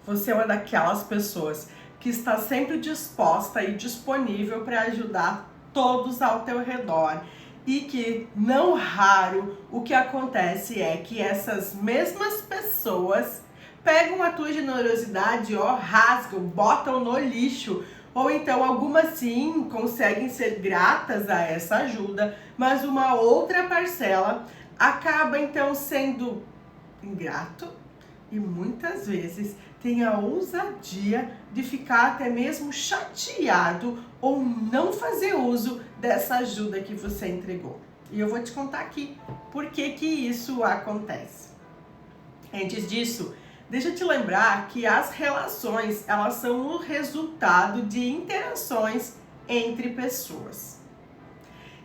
Você é uma daquelas pessoas que está sempre disposta e disponível para ajudar todos ao teu redor e que, não raro, o que acontece é que essas mesmas pessoas pegam a tua generosidade, rasgam, botam no lixo, ou então algumas sim conseguem ser gratas a essa ajuda, mas uma outra parcela acaba então sendo ingrato e muitas vezes tem a ousadia de ficar até mesmo chateado ou não fazer uso dessa ajuda que você entregou. E eu vou te contar aqui por que isso acontece. Antes disso, deixa eu te lembrar que as relações, elas são o resultado de interações entre pessoas.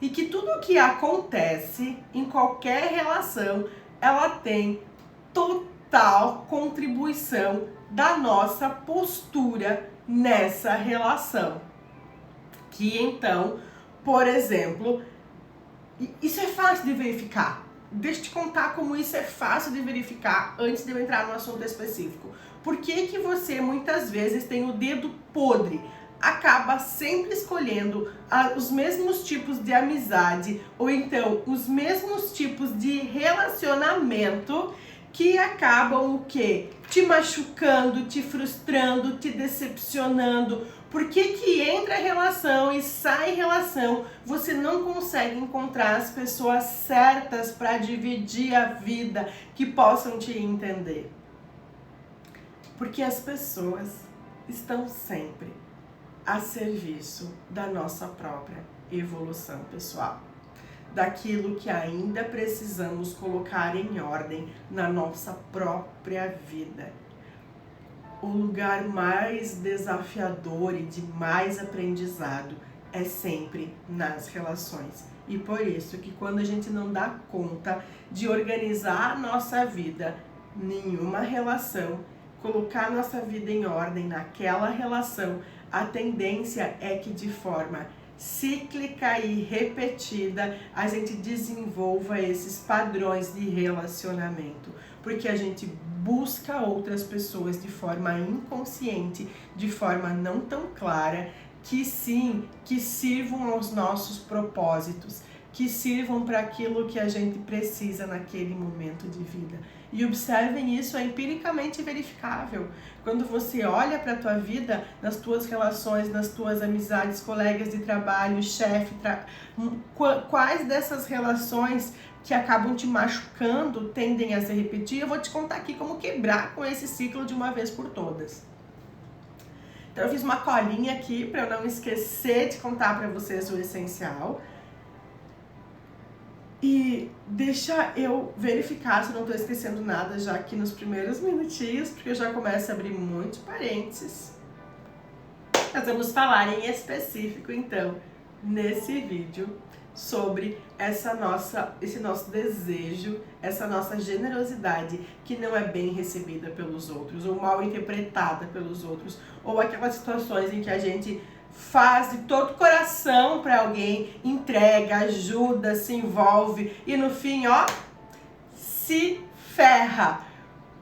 E que tudo o que acontece em qualquer relação, ela tem total contribuição da nossa postura nessa relação. Que então, por exemplo, isso é fácil de verificar. Deixa eu te contar como isso é fácil de verificar antes de eu entrar no assunto específico. Por que você muitas vezes tem o dedo podre? Acaba sempre escolhendo os mesmos tipos de amizade ou então os mesmos tipos de relacionamento que acabam o quê? Te machucando, te frustrando, te decepcionando. Por que entra relação e sai relação, você não consegue encontrar as pessoas certas para dividir a vida, que possam te entender? Porque as pessoas estão sempre a serviço da nossa própria evolução pessoal, daquilo que ainda precisamos colocar em ordem na nossa própria vida. O lugar mais desafiador e de mais aprendizado é sempre nas relações. E por isso que quando a gente não dá conta de organizar a nossa vida, nenhuma relação, colocar a nossa vida em ordem naquela relação, a tendência é que de forma cíclica e repetida a gente desenvolva esses padrões de relacionamento, porque a gente busca outras pessoas de forma inconsciente, de forma não tão clara, que sim, que sirvam aos nossos propósitos, que sirvam para aquilo que a gente precisa naquele momento de vida. E observem isso, é empiricamente verificável. Quando você olha para a tua vida, nas tuas relações, nas tuas amizades, colegas de trabalho, chefe, quais dessas relações que acabam te machucando tendem a se repetir? Eu vou te contar aqui como quebrar com esse ciclo de uma vez por todas. Então eu fiz uma colinha aqui para eu não esquecer de contar para vocês o essencial. E deixa eu verificar se eu não estou esquecendo nada já aqui nos primeiros minutinhos, porque eu já começo a abrir muitos parênteses. Nós vamos falar em específico, então, nesse vídeo, sobre esse nosso desejo, essa nossa generosidade que não é bem recebida pelos outros, ou mal interpretada pelos outros, ou aquelas situações em que a gente faz de todo coração para alguém, entrega, ajuda, se envolve e no fim, se ferra.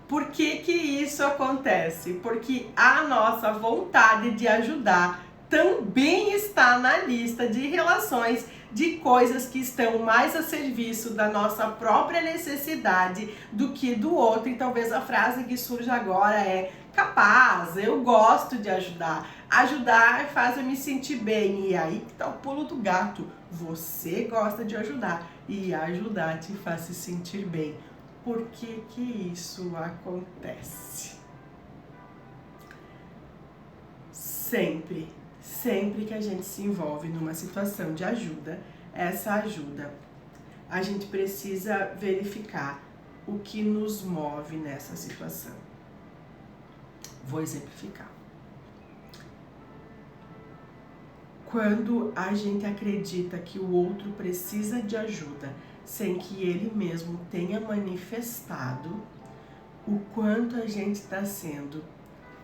Por que isso acontece? Porque a nossa vontade de ajudar também está na lista de relações, de coisas que estão mais a serviço da nossa própria necessidade do que do outro. E talvez a frase que surge agora é: capaz, eu gosto de ajudar. Ajudar faz eu me sentir bem. E aí que tá o pulo do gato. Você gosta de ajudar e ajudar te faz se sentir bem. Por que isso acontece? Sempre que a gente se envolve numa situação de ajuda, essa ajuda, a gente precisa verificar o que nos move nessa situação. Vou exemplificar. Quando a gente acredita que o outro precisa de ajuda, sem que ele mesmo tenha manifestado, o quanto a gente está sendo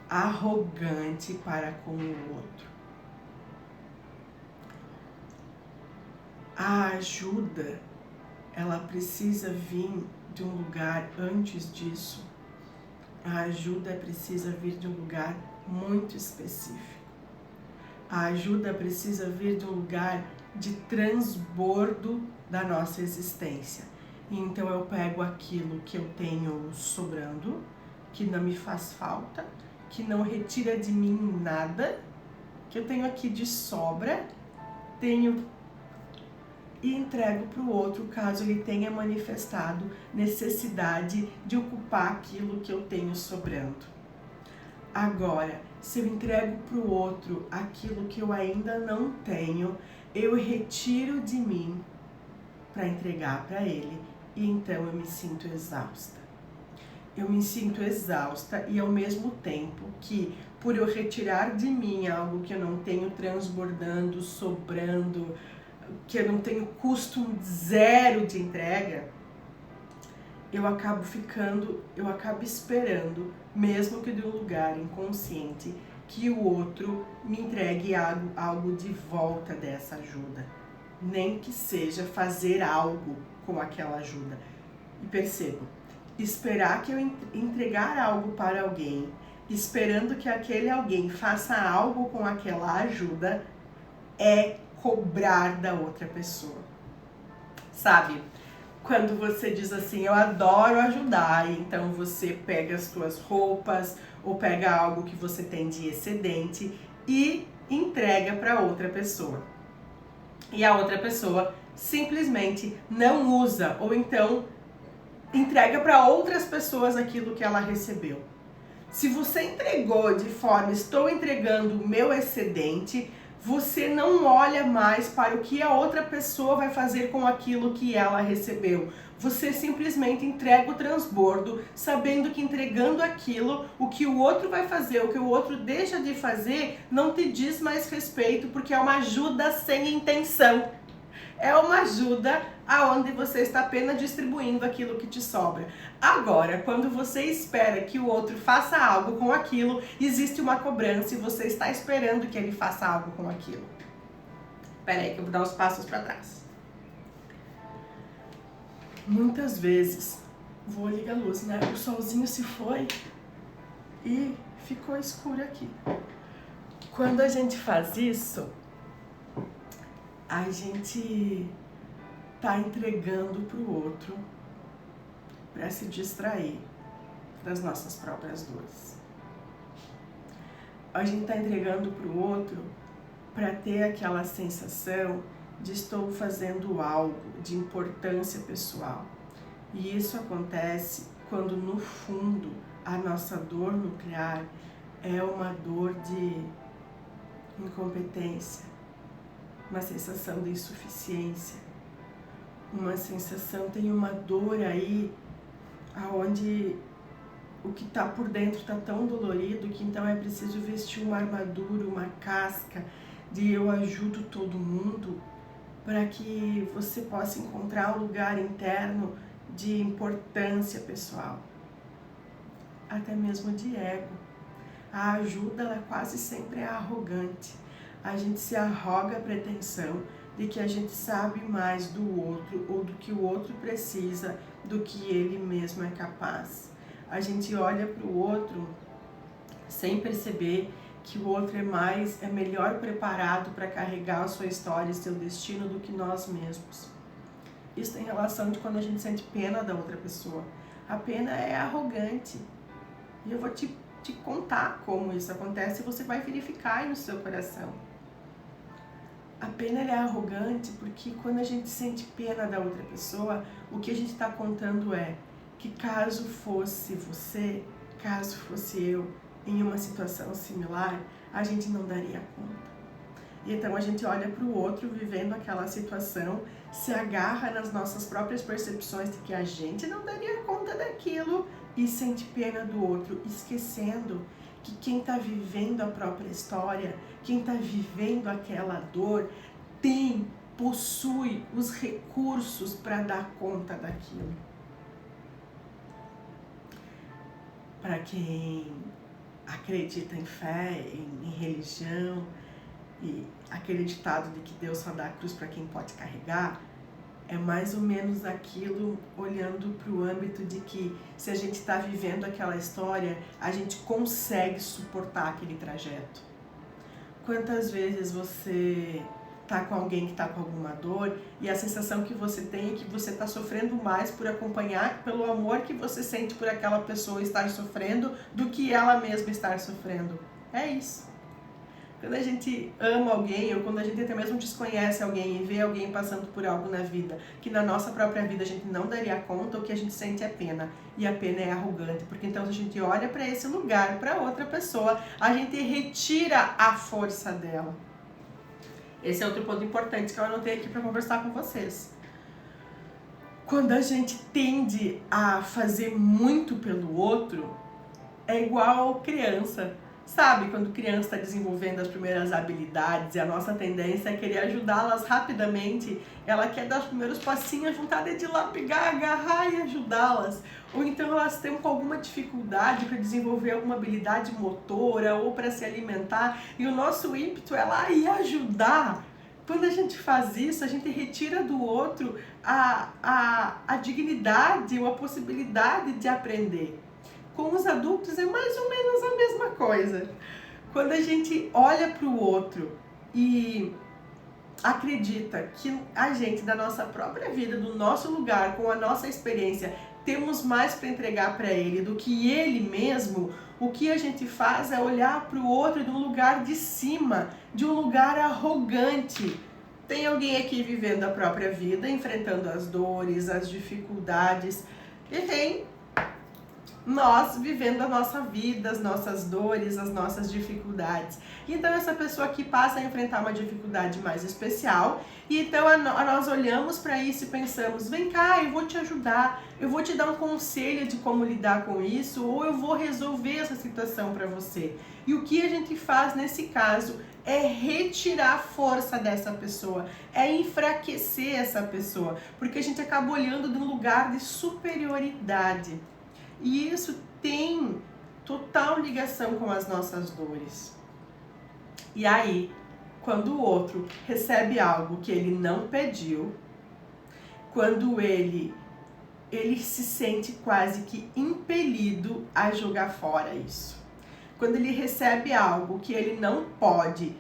arrogante para com o outro. A ajuda, ela precisa vir de um lugar antes disso. A ajuda precisa vir de um lugar muito específico. A ajuda precisa vir de um lugar de transbordo da nossa existência. Então eu pego aquilo que eu tenho sobrando, que não me faz falta, que não retira de mim nada, que eu tenho aqui de sobra, e entrego para o outro caso ele tenha manifestado necessidade de ocupar aquilo que eu tenho sobrando. Agora, se eu entrego para o outro aquilo que eu ainda não tenho, eu retiro de mim para entregar para ele e então eu me sinto exausta. Eu me sinto exausta e ao mesmo tempo que por eu retirar de mim algo que eu não tenho transbordando, sobrando, que eu não tenho custo zero de entrega, eu acabo esperando, mesmo que de um lugar inconsciente, que o outro me entregue algo de volta dessa ajuda. Nem que seja fazer algo com aquela ajuda. E percebo, esperar que eu entregar algo para alguém, esperando que aquele alguém faça algo com aquela ajuda, é cobrar da outra pessoa. Sabe? Quando você diz assim, eu adoro ajudar, então você pega as suas roupas ou pega algo que você tem de excedente e entrega para outra pessoa. E a outra pessoa simplesmente não usa ou então entrega para outras pessoas aquilo que ela recebeu. Se você entregou de forma, estou entregando o meu excedente, você não olha mais para o que a outra pessoa vai fazer com aquilo que ela recebeu. Você simplesmente entrega o transbordo, sabendo que entregando aquilo, o que o outro vai fazer, o que o outro deixa de fazer, não te diz mais respeito, porque é uma ajuda sem intenção. É uma ajuda aonde você está apenas distribuindo aquilo que te sobra. Agora, quando você espera que o outro faça algo com aquilo, existe uma cobrança e você está esperando que ele faça algo com aquilo. Espera aí que eu vou dar uns passos para trás. Muitas vezes, vou ligar a luz, né? O solzinho se foi e ficou escuro aqui. Quando a gente faz isso, a gente tá entregando pro outro para se distrair das nossas próprias dores. A gente tá entregando pro outro para ter aquela sensação de estou fazendo algo de importância pessoal. E isso acontece quando no fundo a nossa dor nuclear é uma dor de incompetência, uma sensação de insuficiência, uma sensação, tem uma dor aí aonde o que está por dentro está tão dolorido que então é preciso vestir uma armadura, uma casca de eu ajudo todo mundo para que você possa encontrar um lugar interno de importância pessoal, até mesmo de ego. A ajuda, ela quase sempre é arrogante. A gente se arroga a pretensão de que a gente sabe mais do outro ou do que o outro precisa do que ele mesmo é capaz. A gente olha para o outro sem perceber que o outro é melhor preparado para carregar a sua história e seu destino do que nós mesmos. Isso tem relação de quando a gente sente pena da outra pessoa. A pena é arrogante. E eu vou te contar como isso acontece e você vai verificar aí no seu coração. A pena é arrogante porque quando a gente sente pena da outra pessoa, o que a gente está contando é que caso fosse você, caso fosse eu, em uma situação similar, a gente não daria conta. E então a gente olha para o outro vivendo aquela situação, se agarra nas nossas próprias percepções de que a gente não daria conta daquilo e sente pena do outro, esquecendo que quem está vivendo a própria história, quem está vivendo aquela dor, possui os recursos para dar conta daquilo. Para quem acredita em fé, em religião, e aquele ditado de que Deus só dá a cruz para quem pode carregar, É mais ou menos aquilo, olhando para o âmbito de que se a gente está vivendo aquela história, a gente consegue suportar aquele trajeto. Quantas vezes você tá com alguém que tá com alguma dor e a sensação que você tem é que você tá sofrendo mais por acompanhar, pelo amor que você sente por aquela pessoa estar sofrendo, do que ela mesma estar sofrendo. É isso. Quando a gente ama alguém, ou quando a gente até mesmo desconhece alguém e vê alguém passando por algo na vida, que na nossa própria vida a gente não daria conta, o que a gente sente é pena. E a pena é arrogante, porque então se a gente olha para esse lugar, para outra pessoa, a gente retira a força dela. Esse é outro ponto importante que eu anotei aqui para conversar com vocês. Quando a gente tende a fazer muito pelo outro, é igual criança. Sabe, quando criança está desenvolvendo as primeiras habilidades e a nossa tendência é querer ajudá-las rapidamente, ela quer dar os primeiros passinhos, a vontade é de ir lá pegar, agarrar e ajudá-las. Ou então elas têm alguma dificuldade para desenvolver alguma habilidade motora ou para se alimentar e o nosso ímpeto é lá e ajudar. Quando a gente faz isso, a gente retira do outro a dignidade ou a possibilidade de aprender. Com os adultos é mais ou menos a mesma coisa. Quando a gente olha para o outro e acredita que a gente, da nossa própria vida, do nosso lugar, com a nossa experiência, temos mais para entregar para ele do que ele mesmo, o que a gente faz é olhar para o outro de um lugar de cima, de um lugar arrogante. Tem alguém aqui vivendo a própria vida, enfrentando as dores, as dificuldades, e tem nós vivendo a nossa vida, as nossas dores, as nossas dificuldades. Então essa pessoa aqui passa a enfrentar uma dificuldade mais especial e então nós olhamos para isso e pensamos, vem cá, eu vou te ajudar, eu vou te dar um conselho de como lidar com isso ou eu vou resolver essa situação para você. E o que a gente faz nesse caso é retirar a força dessa pessoa, é enfraquecer essa pessoa, porque a gente acaba olhando de um lugar de superioridade. E isso tem total ligação com as nossas dores. E aí, quando o outro recebe algo que ele não pediu, quando ele se sente quase que impelido a jogar fora isso. Quando ele recebe algo que ele não pode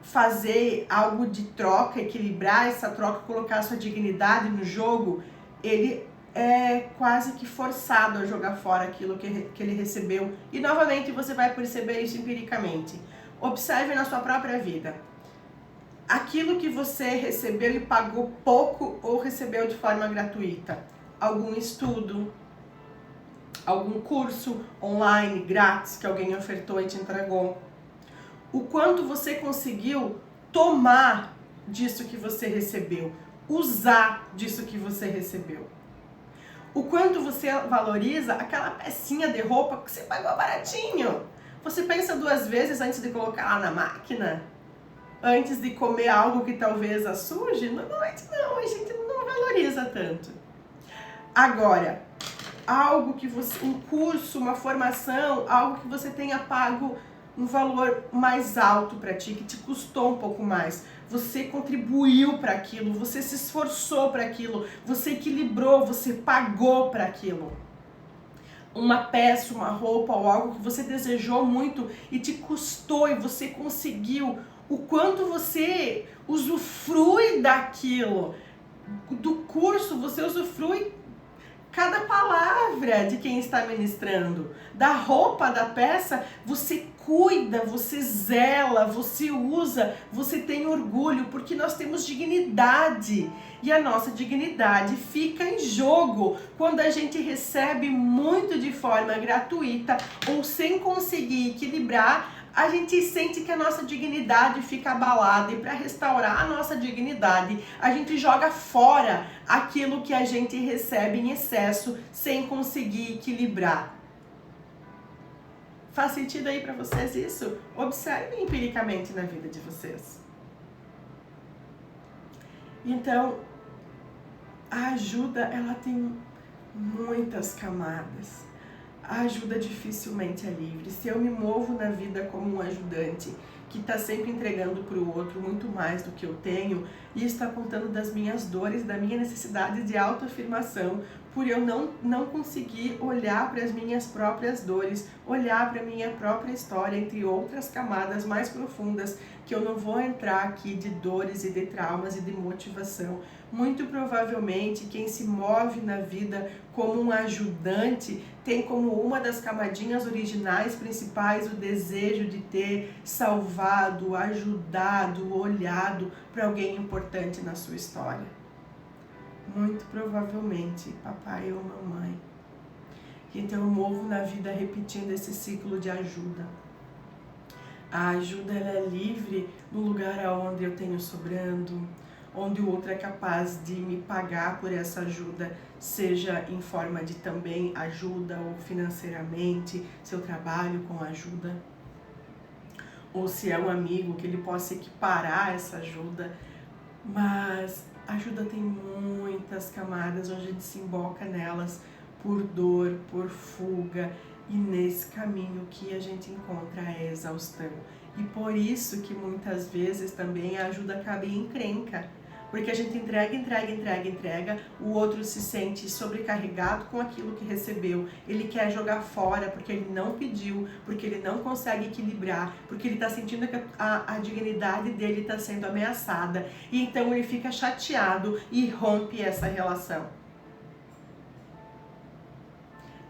fazer algo de troca, equilibrar essa troca, colocar sua dignidade no jogo, ele é quase que forçado a jogar fora aquilo que ele recebeu. E novamente você vai perceber isso empiricamente. Observe na sua própria vida. Aquilo que você recebeu e pagou pouco ou recebeu de forma gratuita. Algum estudo, algum curso online grátis que alguém ofertou e te entregou. O quanto você conseguiu tomar disso que você recebeu, usar disso que você recebeu. O quanto você valoriza aquela pecinha de roupa que você pagou baratinho. Você pensa duas vezes antes de colocar lá na máquina? Antes de comer algo que talvez a suje? Normalmente não, a gente não valoriza tanto. Agora, algo que você, um curso, uma formação, algo que você tenha pago um valor mais alto para ti, que te custou um pouco mais. Você contribuiu para aquilo, você se esforçou para aquilo, você equilibrou, você pagou para aquilo. Uma peça, uma roupa ou algo que você desejou muito e te custou e você conseguiu. O quanto você usufrui daquilo, do curso, você usufrui cada palavra de quem está ministrando. Da roupa, da peça, você cuida, você zela, você usa, você tem orgulho, porque nós temos dignidade. E a nossa dignidade fica em jogo quando a gente recebe muito de forma gratuita ou sem conseguir equilibrar. A gente sente que a nossa dignidade fica abalada e para restaurar a nossa dignidade, a gente joga fora aquilo que a gente recebe em excesso sem conseguir equilibrar. Faz sentido aí para vocês isso? Observem empiricamente na vida de vocês. Então, a ajuda, ela tem muitas camadas. a ajuda dificilmente é livre. Se eu me movo na vida como um ajudante que está sempre entregando para o outro muito mais do que eu tenho, e está contando das minhas dores, da minha necessidade de autoafirmação, por eu não conseguir olhar para as minhas próprias dores, olhar para a minha própria história, entre outras camadas mais profundas, que eu não vou entrar aqui, de dores e de traumas e de motivação. Muito provavelmente quem se move na vida como um ajudante tem como uma das camadinhas originais principais o desejo de ter salvado, ajudado, olhado para alguém importante na sua história. Muito provavelmente papai ou mamãe. Então eu movo na vida repetindo esse ciclo de ajuda. A ajuda ela é livre no lugar onde eu tenho sobrando, onde o outro é capaz de me pagar por essa ajuda, seja em forma de também ajuda ou financeiramente, se eu trabalho com ajuda, ou se é um amigo que ele possa equiparar essa ajuda. Mas a ajuda tem muitas camadas onde a gente se emboca nelas por dor, por fuga, e nesse caminho que a gente encontra a exaustão. E por isso que muitas vezes também a ajuda acaba em encrenca, porque a gente entrega, o outro se sente sobrecarregado com aquilo que recebeu, ele quer jogar fora porque ele não pediu, porque ele não consegue equilibrar, porque ele está sentindo que a dignidade dele está sendo ameaçada, e então ele fica chateado e rompe essa relação.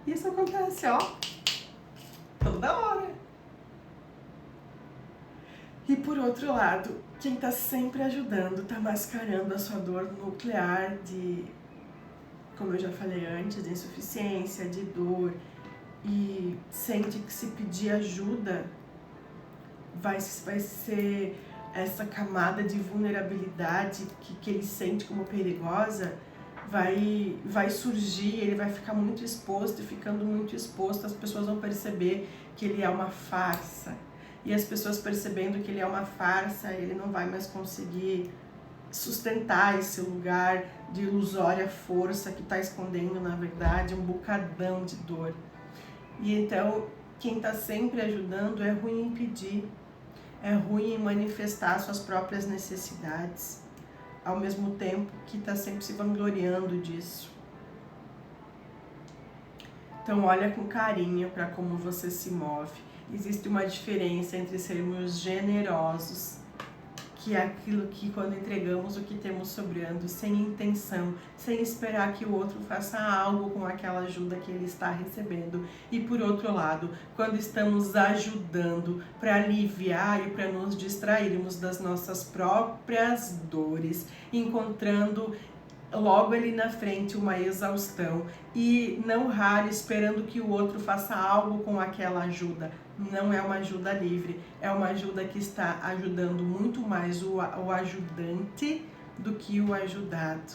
Isso acontece, ó, toda hora. E por outro lado, quem está sempre ajudando está mascarando a sua dor nuclear de, como eu já falei antes, de insuficiência, de dor, e sente que se pedir ajuda vai ser essa camada de vulnerabilidade que ele sente como perigosa, vai surgir, ele vai ficar muito exposto, e ficando muito exposto, as pessoas vão perceber que ele é uma farsa. E as pessoas percebendo que ele é uma farsa, ele não vai mais conseguir sustentar esse lugar de ilusória força que está escondendo, na verdade, um bocadão de dor. E então, quem está sempre ajudando é ruim em pedir, é ruim em manifestar suas próprias necessidades, ao mesmo tempo que está sempre se vangloriando disso. Então olha com carinho para como você se move. Existe uma diferença entre sermos generosos, que é aquilo que quando entregamos o que temos sobrando, sem intenção, sem esperar que o outro faça algo com aquela ajuda que ele está recebendo. E por outro lado, quando estamos ajudando para aliviar e para nos distrairmos das nossas próprias dores, encontrando logo ali na frente uma exaustão e não raro esperando que o outro faça algo com aquela ajuda. Não é uma ajuda livre, é uma ajuda que está ajudando muito mais o ajudante do que o ajudado.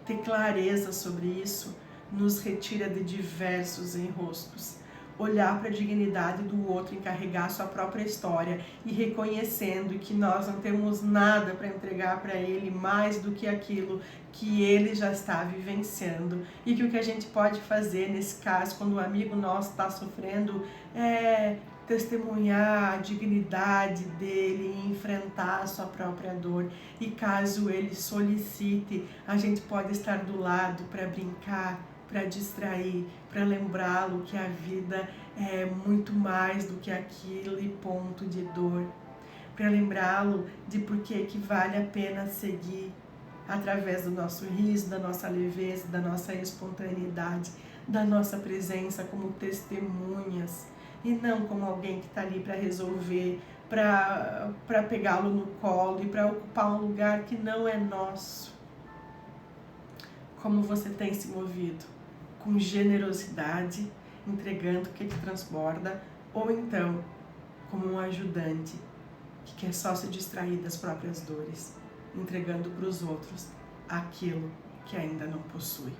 Ter clareza sobre isso nos retira de diversos enroscos. Olhar para a dignidade do outro, encarregar sua própria história e reconhecendo que nós não temos nada para entregar para ele mais do que aquilo que ele já está vivenciando, e que o que a gente pode fazer nesse caso, quando um amigo nosso está sofrendo, é testemunhar a dignidade dele e enfrentar a sua própria dor. E caso ele solicite, a gente pode estar do lado para brincar, para distrair, para lembrá-lo que a vida é muito mais do que aquele ponto de dor, para lembrá-lo de por que vale a pena seguir através do nosso riso, da nossa leveza, da nossa espontaneidade, da nossa presença como testemunhas, e não como alguém que está ali para resolver, para pegá-lo no colo e para ocupar um lugar que não é nosso. Como você tem se movido? Com generosidade, entregando o que te transborda, ou então como um ajudante que quer só se distrair das próprias dores, entregando para os outros aquilo que ainda não possui.